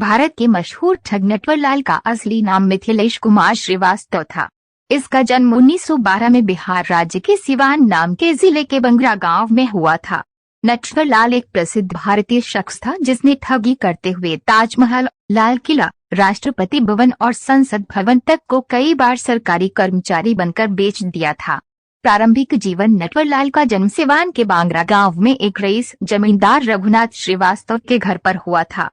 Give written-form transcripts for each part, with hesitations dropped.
भारत के मशहूर ठग नटवरलाल का असली नाम मिथिलेश कुमार श्रीवास्तव था। इसका जन्म 1912 में बिहार राज्य के सिवान नाम के जिले के बंगरा गांव में हुआ था। नटवरलाल एक प्रसिद्ध भारतीय शख्स था जिसने ठगी करते हुए ताजमहल, लाल किला, राष्ट्रपति भवन और संसद भवन तक को कई बार सरकारी कर्मचारी बनकर बेच दिया था। प्रारंभिक जीवन नटवरलाल का जन्म सिवान के बांगरा गांव में एक रईस जमींदार रघुनाथ श्रीवास्तव के घर पर हुआ था।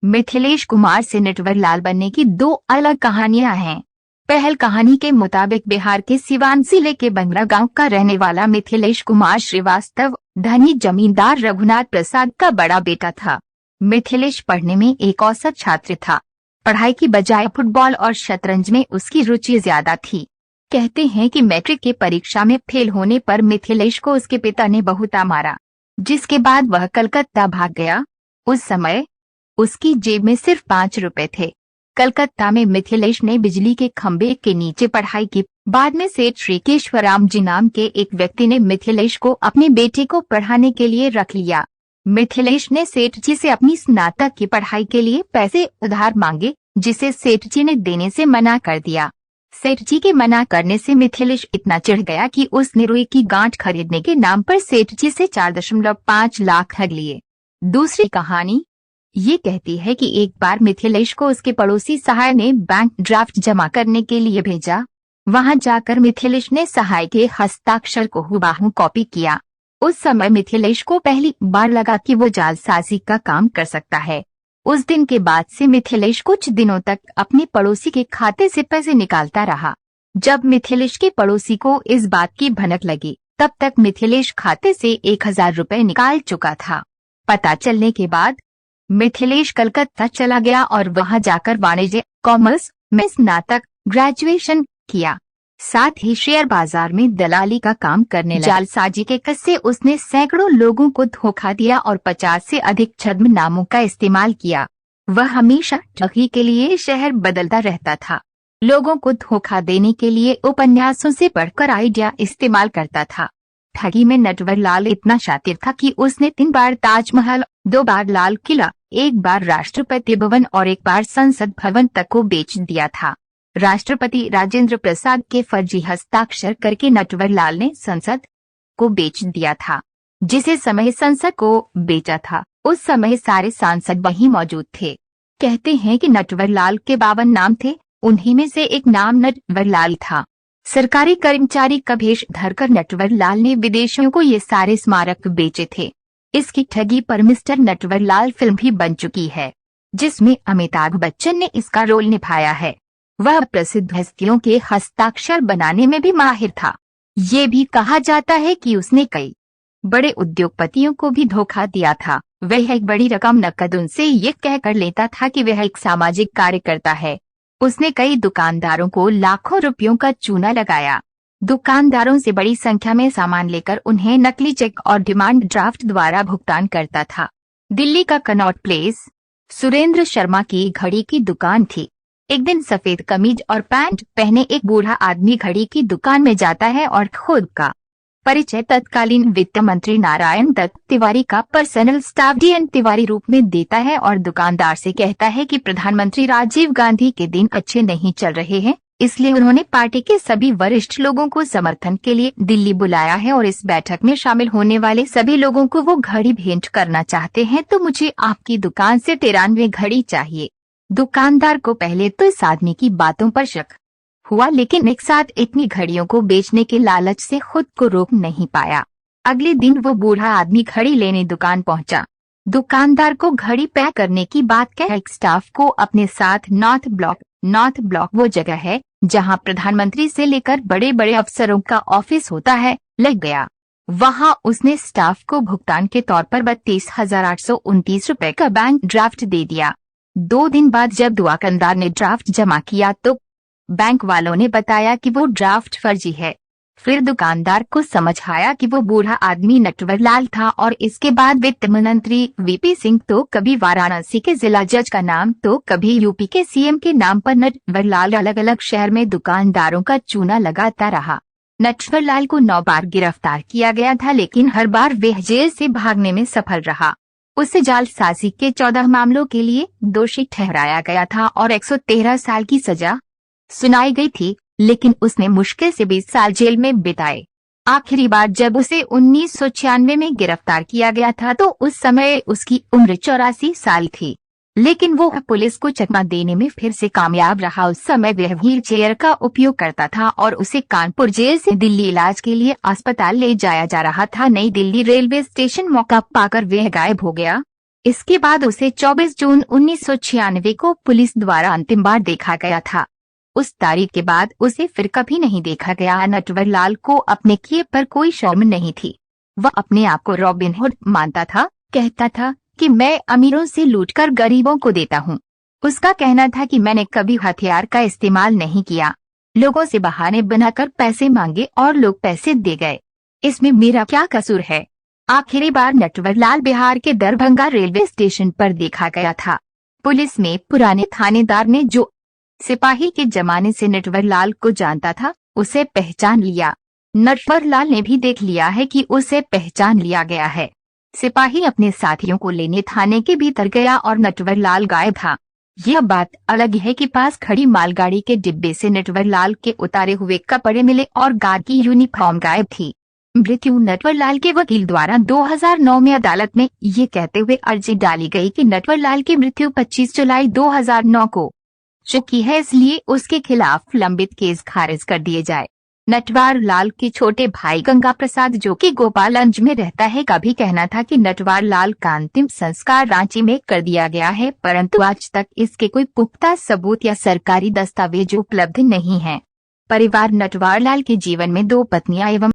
मिथिलेश कुमार से नटवरलाल बनने की दो अलग कहानियां हैं। पहल कहानी के मुताबिक बिहार के सिवान जिले के बंगरा गांव का रहने वाला मिथिलेश कुमार श्रीवास्तव धनी जमींदार रघुनाथ प्रसाद का बड़ा बेटा था। मिथिलेश पढ़ने में एक औसत छात्र था। पढ़ाई की बजाय फुटबॉल और शतरंज में उसकी रुचि ज्यादा थी। कहते हैं कि मैट्रिक की परीक्षा में फेल होने पर मिथिलेश को उसके पिता ने बहुत मारा, जिसके बाद वह कलकत्ता भाग गया। उस समय उसकी जेब में सिर्फ 5 रुपए थे। कलकत्ता में मिथिलेश ने बिजली के खंभे के नीचे पढ़ाई की। बाद में सेठ श्री केशवराम जी नाम के एक व्यक्ति ने मिथिलेश को अपने बेटे को पढ़ाने के लिए रख लिया। मिथिलेश ने सेठ जी से अपनी स्नातक की पढ़ाई के लिए पैसे उधार मांगे, जिसे सेठ जी ने देने से मना कर दिया। सेठ जी के मना करने से मिथिलेश इतना चिढ़ गया कि उसने रुई की गांठ खरीदने के नाम पर सेठ जी से 4.5 लाख ठग लिए। दूसरी कहानी ये कहती है कि एक बार मिथिलेश को उसके पड़ोसी सहाय ने बैंक ड्राफ्ट जमा करने के लिए भेजा। वहां जाकर मिथिलेश ने सहाय के हस्ताक्षर को हुबहू कॉपी किया। उस समय मिथिलेश को पहली बार लगा कि वो जालसाजी का काम कर सकता है। उस दिन के बाद से मिथिलेश कुछ दिनों तक अपने पड़ोसी के खाते से पैसे निकालता रहा। जब मिथिलेश के पड़ोसी को इस बात की भनक लगी, तब तक मिथिलेश खाते से 1000 रुपए निकाल चुका था। पता चलने के बाद मिथिलेश कलकत्ता चला गया और वहां जाकर वाणिज्य कॉमर्स में स्नातक ग्रेजुएशन किया। साथ ही शेयर बाजार में दलाली का काम करने लगा। जालसाजी के किस्से उसने सैकड़ों लोगों को धोखा दिया और 50 से अधिक छद्म नामों का इस्तेमाल किया। वह हमेशा ठगी के लिए शहर बदलता रहता था। लोगों को धोखा देने के लिए उपन्यासों से पढ़कर आइडिया इस्तेमाल करता था। ठगी में नटवरलाल इतना शातिर था कि उसने 3 बार ताजमहल, 2 बार लाल किला, 1 बार राष्ट्रपति भवन और 1 बार संसद भवन तक को बेच दिया था। राष्ट्रपति राजेंद्र प्रसाद के फर्जी हस्ताक्षर करके नटवरलाल ने संसद को बेच दिया था। जिसे समय संसद को बेचा था, उस समय सारे सांसद वहीं मौजूद थे। कहते हैं कि नटवरलाल के 52 नाम थे, उन्हीं में से एक नाम नटवरलाल था। सरकारी कर्मचारी का भेष धरकर नटवरलाल ने विदेशियों को ये सारे स्मारक बेचे थे। इसकी ठगी पर मिस्टर नटवरलाल फिल्म भी बन चुकी है, जिसमें अमिताभ बच्चन ने इसका रोल निभाया है। वह प्रसिद्ध हस्तियों के हस्ताक्षर बनाने में भी माहिर था। ये भी कहा जाता है कि उसने कई बड़े उद्योगपतियों को भी धोखा दिया था। वह एक बड़ी रकम नकद उनसे ये कहकर लेता था कि वह एक सामाजिक कार्यकर्ता है। उसने कई दुकानदारों को लाखों रुपयों का चूना लगाया। दुकानदारों से बड़ी संख्या में सामान लेकर उन्हें नकली चेक और डिमांड ड्राफ्ट द्वारा भुगतान करता था। दिल्ली का कनॉट प्लेस सुरेंद्र शर्मा की घड़ी की दुकान थी। एक दिन सफेद कमीज और पैंट पहने एक बूढ़ा आदमी घड़ी की दुकान में जाता है और खुद का परिचय तत्कालीन वित्त मंत्री नारायण दत्त तिवारी का पर्सनल स्टाफ DN तिवारी रूप में देता है और दुकानदार से कहता है कि प्रधानमंत्री राजीव गांधी के दिन अच्छे नहीं चल रहे हैं, इसलिए उन्होंने पार्टी के सभी वरिष्ठ लोगों को समर्थन के लिए दिल्ली बुलाया है और इस बैठक में शामिल होने वाले सभी लोगों को वो घड़ी भेंट करना चाहते हैं, तो मुझे आपकी दुकान से 93 घड़ी चाहिए। दुकानदार को पहले तो इस आदमी की बातों पर शक हुआ, लेकिन एक साथ इतनी घड़ियों को बेचने के लालच से खुद को रोक नहीं पाया। अगले दिन वो बूढ़ा आदमी घड़ी लेने दुकान पहुंचा। दुकानदार को घड़ी पैक करने की बात कह एक स्टाफ को अपने साथ नॉर्थ ब्लॉक वो जगह है जहां प्रधानमंत्री से लेकर बड़े बड़े अफसरों का ऑफिस होता है, लग गया। वहां उसने स्टाफ को भुगतान के तौर पर 32,829 रुपए का बैंक ड्राफ्ट दे दिया। 2 दिन बाद जब दुकानदार ने ड्राफ्ट जमा किया तो बैंक वालों ने बताया कि वो ड्राफ्ट फर्जी है। फिर दुकानदार को समझ आया कि वो बूढ़ा आदमी नटवरलाल था और इसके बाद वित्त मंत्री VP सिंह तो कभी वाराणसी के जिला जज का नाम तो कभी यूपी के CM के नाम पर नटवरलाल अलग अलग शहर में दुकानदारों का चूना लगाता रहा। नटवरलाल को 9 बार गिरफ्तार किया गया था, लेकिन हर बार वह जेल से भागने में सफल रहा। उसे जालसाजी के 14 मामलों के लिए दोषी ठहराया गया था और 113 साल की सजा सुनाई गई थी, लेकिन उसने मुश्किल से 20 साल जेल में बिताए। आखिरी बार जब उसे 1996 में गिरफ्तार किया गया था तो उस समय उसकी उम्र 84 साल थी, लेकिन वो पुलिस को चकमा देने में फिर से कामयाब रहा। उस समय वह व्हील चेयर का उपयोग करता था और उसे कानपुर जेल से दिल्ली इलाज के लिए अस्पताल ले जाया जा रहा था। नई दिल्ली रेलवे स्टेशन मौका पाकर वह गायब हो गया। इसके बाद उसे 24 जून 1996 को पुलिस द्वारा अंतिम बार देखा गया था। उस तारीख के बाद उसे फिर कभी नहीं देखा गया। नटवरलाल को अपने किए पर कोई शर्म नहीं थी। वह अपने आप को रॉबिन हुड मानता था। कहता था कि मैं अमीरों से लूटकर गरीबों को देता हूँ। उसका कहना था कि मैंने कभी हथियार का इस्तेमाल नहीं किया, लोगों से बहाने बनाकर पैसे मांगे और लोग पैसे दे गए, इसमें मेरा क्या कसूर है। आखिरी बार नटवरलाल बिहार के दरभंगा रेलवे स्टेशन पर देखा गया था। पुलिस में पुराने थानेदार ने जो सिपाही के जमाने से नटवरलाल को जानता था उसे पहचान लिया। नटवरलाल ने भी देख लिया है कि उसे पहचान लिया गया है। सिपाही अपने साथियों को लेने थाने के भीतर गया और नटवरलाल गायब था। यह बात अलग है कि पास खड़ी मालगाड़ी के डिब्बे से नटवरलाल के उतारे हुए कपड़े मिले और गार्ड की यूनिफॉर्म गायब थी। मृत्यु नटवरलाल के वकील द्वारा 2009 में अदालत में ये कहते हुए अर्जी डाली गई कि नटवरलाल की मृत्यु 25 जुलाई 2009 को चुकी है, इसलिए उसके खिलाफ लंबित केस खारिज कर दिए जाए। नटवरलाल के छोटे भाई गंगा प्रसाद, जो कि गोपालगंज में रहता है, का भी कहना था कि नटवरलाल का अंतिम संस्कार रांची में कर दिया गया है, परंतु आज तक इसके कोई पुख्ता सबूत या सरकारी दस्तावेज उपलब्ध नहीं हैं। परिवार नटवरलाल के जीवन में 2 पत्नियां एवं